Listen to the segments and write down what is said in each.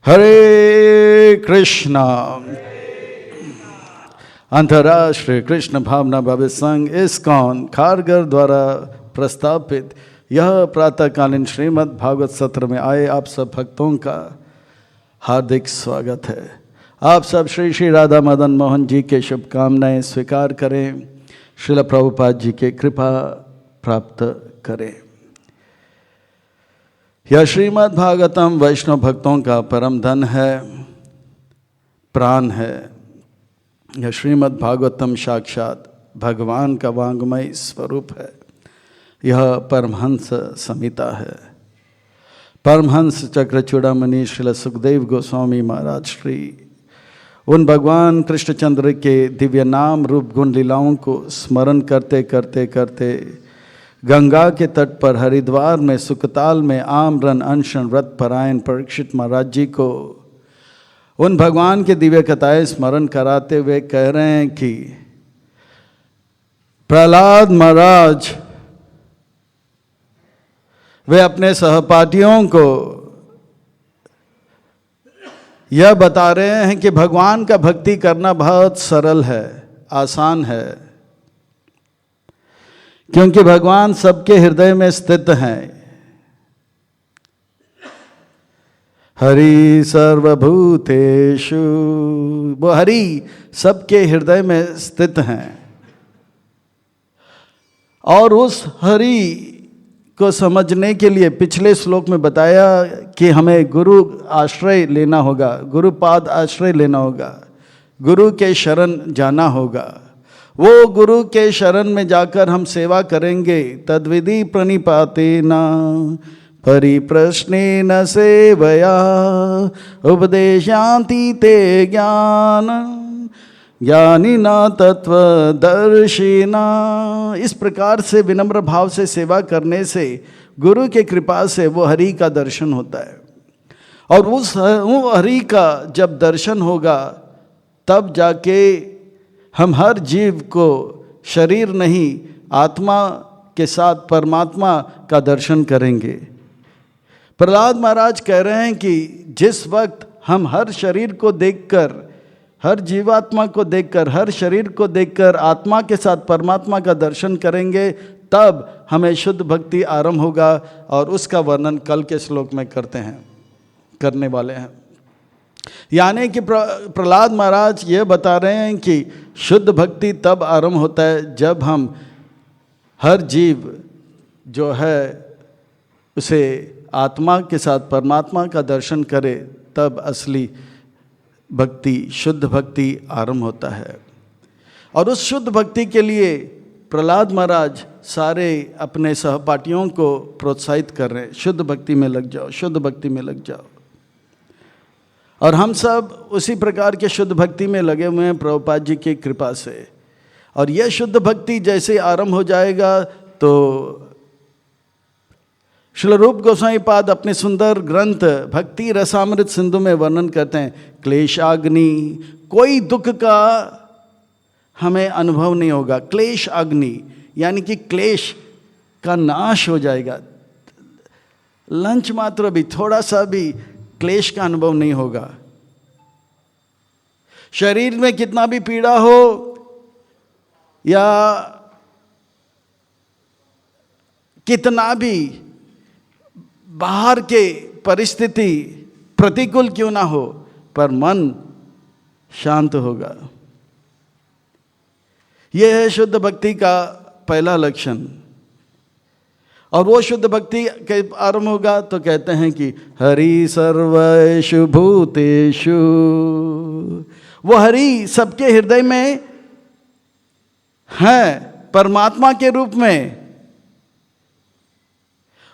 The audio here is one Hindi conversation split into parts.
हरे कृष्णा। अंतर्राष्ट्रीय कृष्ण भावना भव्य संघ इस्कॉन खारघर द्वारा प्रस्तावित यह प्रातःकालीन श्रीमद् भागवत सत्र में आए आप सब भक्तों का हार्दिक स्वागत है। आप सब श्री श्री राधा मदन मोहन जी के शुभकामनाएं स्वीकार करें, श्रील प्रभुपाद जी के कृपा प्राप्त करें। यह श्रीमद् भागवतम वैष्णव भक्तों का परम धन है, प्राण है। यह श्रीमद् भागवतम साक्षात भगवान का वांग्मय स्वरूप है। यह परमहंस संहिता है। परमहंस चक्र चूड़ामणि श्रील सुखदेव गोस्वामी महाराज श्री उन भगवान कृष्णचंद्र के दिव्य नाम रूप गुण लीलाओं को स्मरण करते करते करते गंगा के तट पर हरिद्वार में सुकताल में आमरन अनशन व्रत परायण परीक्षित महाराज जी को उन भगवान के दिव्य कथाएं स्मरण कराते हुए कह रहे हैं कि प्रहलाद महाराज वे अपने सहपाठियों को यह बता रहे हैं कि भगवान का भक्ति करना बहुत सरल है, आसान है, क्योंकि भगवान सबके हृदय में स्थित हैं। हरि सर्वभूतेषु, वो हरि सबके हृदय में स्थित हैं। और उस हरि को समझने के लिए पिछले श्लोक में बताया कि हमें गुरु आश्रय लेना होगा, गुरुपाद आश्रय लेना होगा, गुरु के शरण जाना होगा। वो गुरु के शरण में जाकर हम सेवा करेंगे। तद्विधि प्रणिपातेन परिप्रश्नेन सेवया उपदेशान्ति ते ज्ञान ज्ञानिना तत्वदर्शिना। इस प्रकार से विनम्र भाव से सेवा करने से गुरु के कृपा से वो हरि का दर्शन होता है। और उस हरि का जब दर्शन होगा तब जाके हम हर जीव को शरीर नहीं आत्मा के साथ परमात्मा का दर्शन करेंगे। प्रहलाद महाराज कह रहे हैं कि जिस वक्त हम हर शरीर को देखकर, हर जीवात्मा को देखकर, हर शरीर को देखकर आत्मा के साथ परमात्मा का दर्शन करेंगे तब हमें शुद्ध भक्ति आरंभ होगा। और उसका वर्णन कल के श्लोक में करने वाले हैं। यानी कि प्रहलाद महाराज ये बता रहे हैं कि शुद्ध भक्ति तब आरंभ होता है जब हम हर जीव जो है उसे आत्मा के साथ परमात्मा का दर्शन करे, तब असली भक्ति, शुद्ध भक्ति आरंभ होता है। और उस शुद्ध भक्ति के लिए प्रहलाद महाराज सारे अपने सहपाठियों को प्रोत्साहित कर रहे हैं, शुद्ध भक्ति में लग जाओ, शुद्ध भक्ति में लग जाओ। और हम सब उसी प्रकार के शुद्ध भक्ति में लगे हुए हैं प्रभुपाद जी की कृपा से। और यह शुद्ध भक्ति जैसे आरंभ हो जाएगा तो श्रील रूप गोस्वामी पाद अपने सुंदर ग्रंथ भक्ति रसामृत सिंधु में वर्णन करते हैं, क्लेशाग्नि, कोई दुख का हमें अनुभव नहीं होगा। क्लेश अग्नि यानी कि क्लेश का नाश हो जाएगा। लंच मात्र भी, थोड़ा सा भी क्लेश का अनुभव नहीं होगा। शरीर में कितना भी पीड़ा हो या कितना भी बाहर के परिस्थिति प्रतिकूल क्यों ना हो, पर मन शांत होगा। यह है शुद्ध भक्ति का पहला लक्षण। और वो शुद्ध भक्ति के आरंभ होगा तो कहते हैं कि हरि सर्वेषु भूतेषु, वो हरि सबके हृदय में है परमात्मा के रूप में।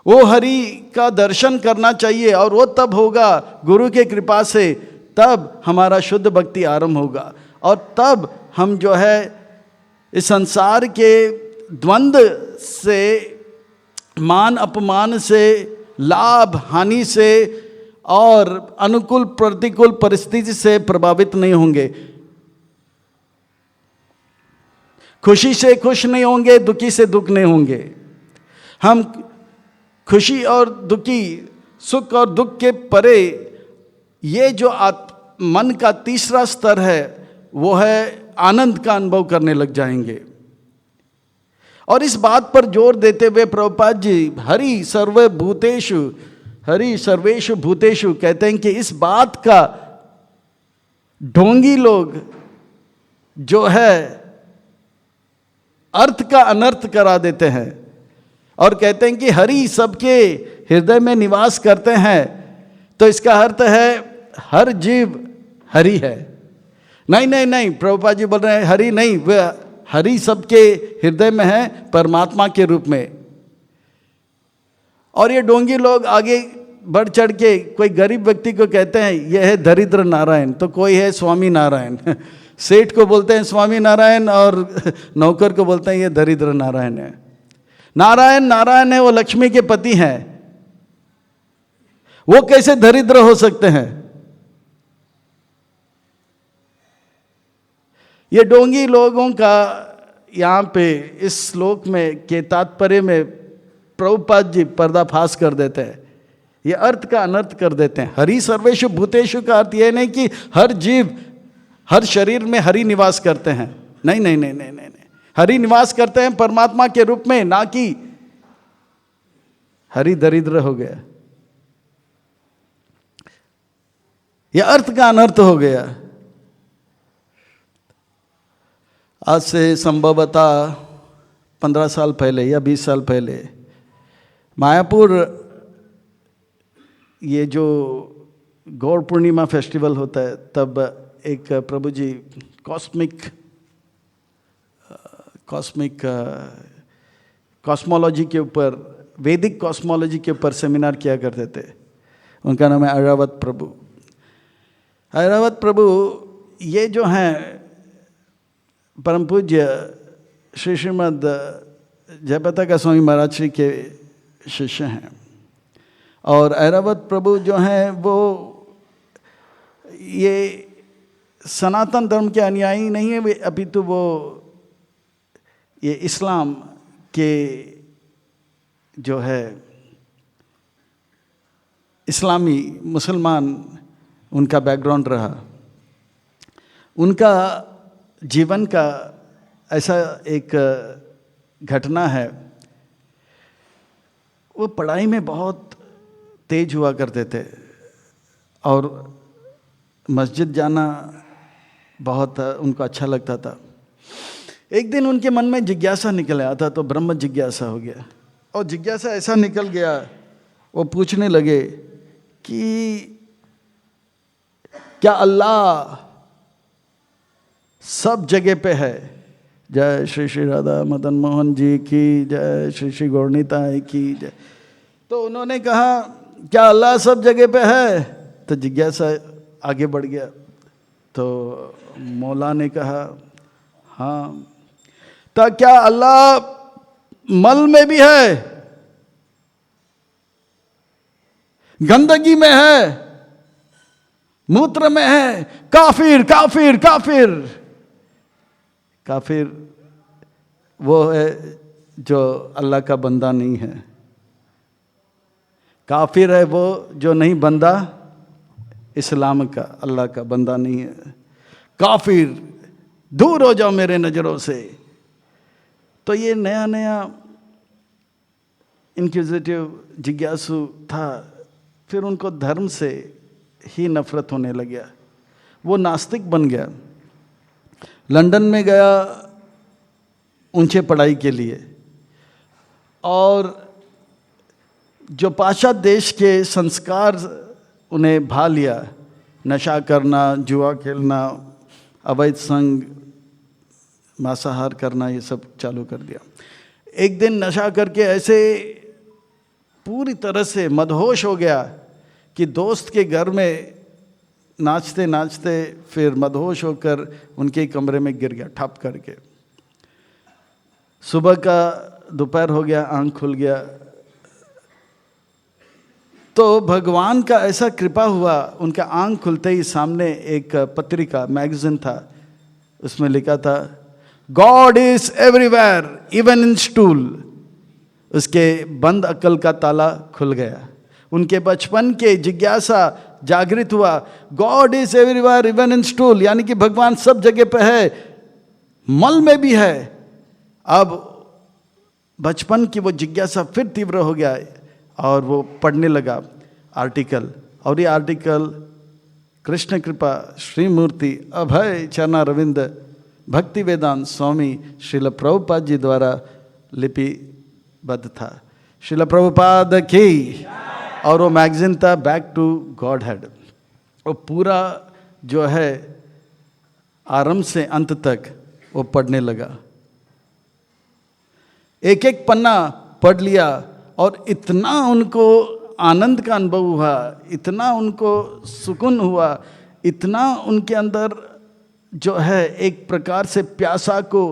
वो हरि का दर्शन करना चाहिए और वो तब होगा गुरु के कृपा से, तब हमारा शुद्ध भक्ति आरंभ होगा। और तब हम जो है इस संसार के द्वंद्व से, मान अपमान से, लाभ हानि से और अनुकूल प्रतिकूल परिस्थिति से प्रभावित नहीं होंगे। खुशी से खुश नहीं होंगे, दुखी से दुख नहीं होंगे। हम खुशी और दुखी, सुख और दुख के परे ये जो मन का तीसरा स्तर है वो है आनंद का अनुभव करने लग जाएंगे। और इस बात पर जोर देते हुए प्रभुपाद जी हरि सर्वेषु भूतेषु कहते हैं कि इस बात का ढोंगी लोग जो है अर्थ का अनर्थ करा देते हैं और कहते हैं कि हरि सबके हृदय में निवास करते हैं, तो इसका अर्थ है हर जीव हरि है। नहीं, प्रभुपाद जी बोल रहे हैं हरि नहीं, वह हरि सबके हृदय में है परमात्मा के रूप में। और ये डोंगी लोग आगे बढ़ चढ़ के कोई गरीब व्यक्ति को कहते हैं यह है दरिद्र नारायण, तो कोई है स्वामी नारायण। सेठ को बोलते हैं स्वामी नारायण और नौकर को बोलते हैं ये दरिद्र नारायण है। नारायण है, वो लक्ष्मी के पति हैं, वो कैसे दरिद्र हो सकते हैं? ये डोंगी लोगों का यहाँ पे इस श्लोक में के तात्पर्य में प्रभुपाद जी पर्दाफाश कर देते हैं, ये अर्थ का अनर्थ कर देते हैं। हरि सर्वेषु भूतेषु का अर्थ यह नहीं कि हर जीव हर शरीर में हरि निवास करते हैं। नहीं, हरि निवास करते हैं परमात्मा के रूप में, ना कि हरि दरिद्र हो गया। यह अर्थ का अनर्थ हो गया। आज से संभवतः 15 साल पहले या 20 साल पहले मायापुर ये जो गौर पूर्णिमा फेस्टिवल होता है, तब एक प्रभु जी कॉस्मोलॉजी के ऊपर, वैदिक कॉस्मोलॉजी के ऊपर सेमिनार किया करते थे। उनका नाम है ऐरावत प्रभु। ऐरावत प्रभु ये जो हैं परम पूज्य श्री श्रीमद जयप्रताप स्वामी महाराज श्री के शिष्य हैं। और ऐरावत प्रभु जो हैं वो ये सनातन धर्म के अनुयायी नहीं है, अपितु वो ये इस्लाम के जो है इस्लामी मुसलमान उनका बैकग्राउंड रहा। उनका जीवन का ऐसा एक घटना है, वो पढ़ाई में बहुत तेज हुआ करते थे और मस्जिद जाना बहुत उनको अच्छा लगता था। एक दिन उनके मन में जिज्ञासा निकल आया था, तो ब्रह्म जिज्ञासा हो गया। और जिज्ञासा ऐसा निकल गया, वो पूछने लगे कि क्या अल्लाह सब जगह पे है? जय श्री श्री राधा मदन मोहन जी की जय, श्री श्री गौरनीताई की जय। तो उन्होंने कहा क्या अल्लाह सब जगह पे है? तो जिज्ञासा आगे बढ़ गया। तो मौला ने कहा हाँ। तो क्या अल्लाह मल में भी है, गंदगी में है, मूत्र में है? काफिर काफिर काफिर काफिर वो है जो अल्लाह का बंदा नहीं है। काफिर है वो जो नहीं बंदा इस्लाम का, अल्लाह का बंदा नहीं है। काफिर दूर हो जाओ मेरे नज़रों से। तो ये नया नया इंक्विजिटिव जिज्ञासु था, फिर उनको धर्म से ही नफरत होने लग गया। वो नास्तिक बन गया। लंदन में गया ऊंचे पढ़ाई के लिए, और जो पाश्चात्य देश के संस्कार उन्हें भा लिया, नशा करना, जुआ खेलना, अवैध संग, मांसाहार करना, ये सब चालू कर दिया। एक दिन नशा करके ऐसे पूरी तरह से मदहोश हो गया कि दोस्त के घर में नाचते नाचते फिर मदहोश होकर उनके कमरे में गिर गया ठप करके। सुबह का दोपहर हो गया, आंख खुल गया तो भगवान का ऐसा कृपा हुआ, उनका आंख खुलते ही सामने एक पत्रिका मैगजीन था, उसमें लिखा था God is everywhere even in stool. उसके बंद अक्ल का ताला खुल गया। उनके बचपन के जिज्ञासा जागृत हुआ। God is everywhere even in stool, यानी कि भगवान सब जगह पे है, मल में भी है। अब बचपन की वो जिज्ञासा फिर तीव्र हो गया और वो पढ़ने लगा आर्टिकल, और ये आर्टिकल कृष्ण कृपा श्रीमूर्ति अभय चरणारविंद भक्ति वेदांत स्वामी श्रील प्रभुपाद जी द्वारा लिपिबद्ध था। श्रील प्रभुपाद की। और वो मैगजीन था बैक टू गॉड हेड। वो पूरा जो है आरंभ से अंत तक वो पढ़ने लगा, एक एक पन्ना पढ़ लिया, और इतना उनको आनंद का अनुभव हुआ, इतना उनको सुकून हुआ, इतना उनके अंदर जो है एक प्रकार से प्यासा को,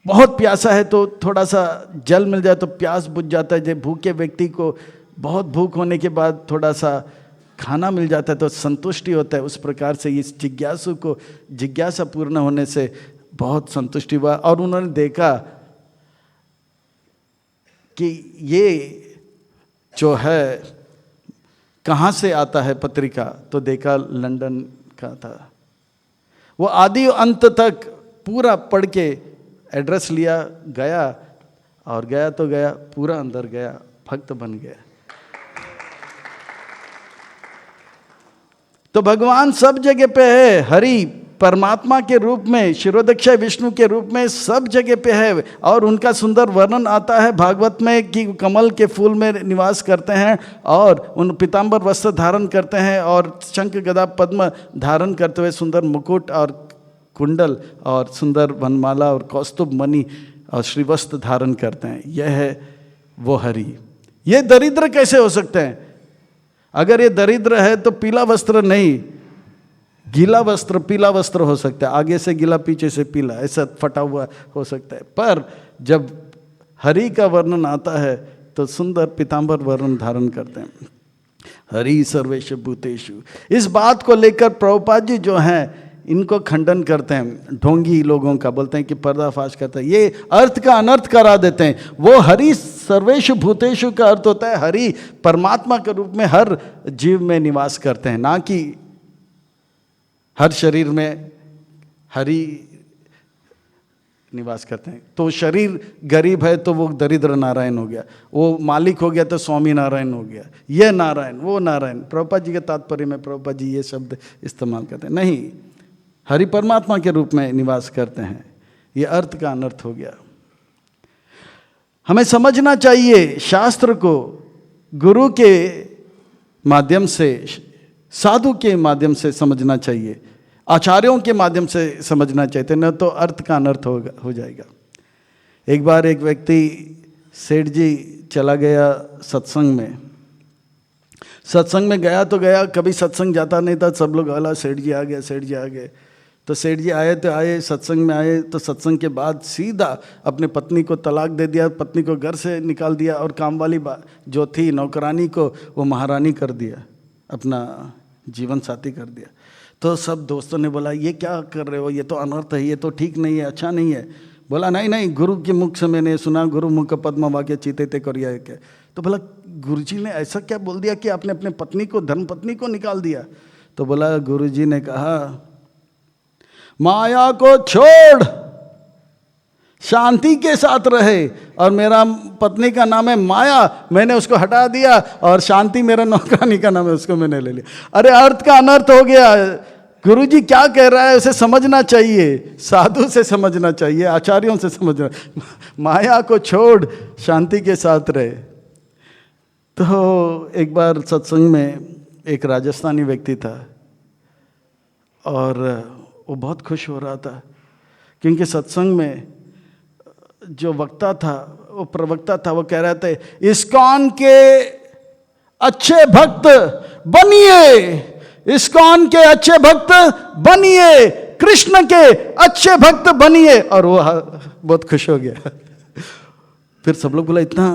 बहुत प्यासा है तो थोड़ा सा जल मिल जाए तो प्यास बुझ जाता है। जब भूखे व्यक्ति को बहुत भूख होने के बाद थोड़ा सा खाना मिल जाता है तो संतुष्टि होता है, उस प्रकार से इस जिज्ञासु को जिज्ञासा पूर्ण होने से बहुत संतुष्टि हुआ। और उन्होंने देखा कि ये जो है कहाँ से आता है पत्रिका, तो देखा लंदन का था। वो आदि अंत तक पूरा पढ़ के एड्रेस लिया, गया, और गया तो गया, पूरा अंदर गया, भक्त बन गया। तो भगवान सब जगह पे है, हरि परमात्मा के रूप में, शिरोदक्षय विष्णु के रूप में सब जगह पे है। और उनका सुंदर वर्णन आता है भागवत में कि कमल के फूल में निवास करते हैं और उन पीतांबर वस्त्र धारण करते हैं और शंख गदा पद्म धारण करते हुए सुंदर मुकुट और कुंडल और सुंदर वनमाला और कौस्तुभ मणि और श्रीवस्त्र धारण करते हैं। यह है वो हरि। ये दरिद्र कैसे हो सकते हैं? अगर ये दरिद्र है तो पीला वस्त्र नहीं, गीला वस्त्र पीला वस्त्र हो सकता है, आगे से गीला पीछे से पीला, ऐसा फटा हुआ हो सकता है। पर जब हरि का वर्णन आता है तो सुंदर पीतांबर वर्ण धारण करते हैं। हरि सर्वेश भूतेषु। इस बात को लेकर प्रभुपाद जी जो हैं इनको खंडन करते हैं, ढोंगी लोगों का, बोलते हैं कि पर्दाफाश करते हैं, ये अर्थ का अनर्थ करा देते हैं। वो हरि सर्वेषु भूतेषु का अर्थ होता है हरि परमात्मा के रूप में हर जीव में निवास करते हैं, ना कि हर शरीर में हरि निवास करते हैं। तो शरीर गरीब है तो वो दरिद्र नारायण हो गया, वो मालिक हो गया तो स्वामी नारायण हो गया, ये नारायण वो नारायण। प्रभुपाद जी के तात्पर्य में प्रभुपाद जी ये शब्द इस्तेमाल करते हैं, नहीं, हरि परमात्मा के रूप में निवास करते हैं, ये अर्थ का अनर्थ हो गया। हमें समझना चाहिए शास्त्र को गुरु के माध्यम से, साधु के माध्यम से समझना चाहिए, आचार्यों के माध्यम से समझना चाहिए, न तो अर्थ का अनर्थ हो जाएगा। एक बार एक व्यक्ति सेठ जी चला गया सत्संग में, सत्संग में गया तो गया, कभी सत्संग जाता नहीं था, सब लोग बोला सेठ जी आ गए, सेठ जी आ गए। तो सेठ जी आए तो आए, सत्संग में आए तो सत्संग के बाद सीधा अपने पत्नी को तलाक दे दिया, पत्नी को घर से निकाल दिया और काम वाली जो थी नौकरानी को वो महारानी कर दिया, अपना जीवन साथी कर दिया। तो सब दोस्तों ने बोला ये क्या कर रहे हो, ये तो अनर्थ है, ये तो ठीक नहीं है, अच्छा नहीं है। बोला नहीं नहीं, गुरु के मुख से मैंने सुना, गुरु मुख पद्म वाक्य चीते ते करिया क्या। तो बोला गुरुजी ने ऐसा क्या बोल दिया कि आपने अपने पत्नी को, धर्म पत्नी को निकाल दिया? तो बोला गुरुजी ने कहा माया को छोड़, शांति के साथ रहे, और मेरा पत्नी का नाम है माया, मैंने उसको हटा दिया, और शांति मेरा नौकरानी का नाम है, उसको मैंने ले लिया। अरे अर्थ का अनर्थ हो गया। गुरुजी क्या कह रहा है उसे समझना चाहिए, साधु से समझना चाहिए, आचार्यों से समझना। माया को छोड़, शांति के साथ रहे। तो एक बार सत्संग में एक राजस्थानी व्यक्ति था और वो बहुत खुश हो रहा था, क्योंकि सत्संग में जो वक्ता था, वो प्रवक्ता था, वो कह रहे थे इस्कॉन के अच्छे भक्त बनिए, इस्कॉन के अच्छे भक्त बनिए, कृष्ण के अच्छे भक्त बनिए। और वो बहुत खुश हो गया। फिर सब लोग बोला इतना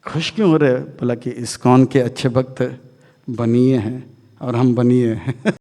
खुश क्यों हो रहे? बोला कि इस्कॉन के अच्छे भक्त बनिए हैं और हम बनिए हैं।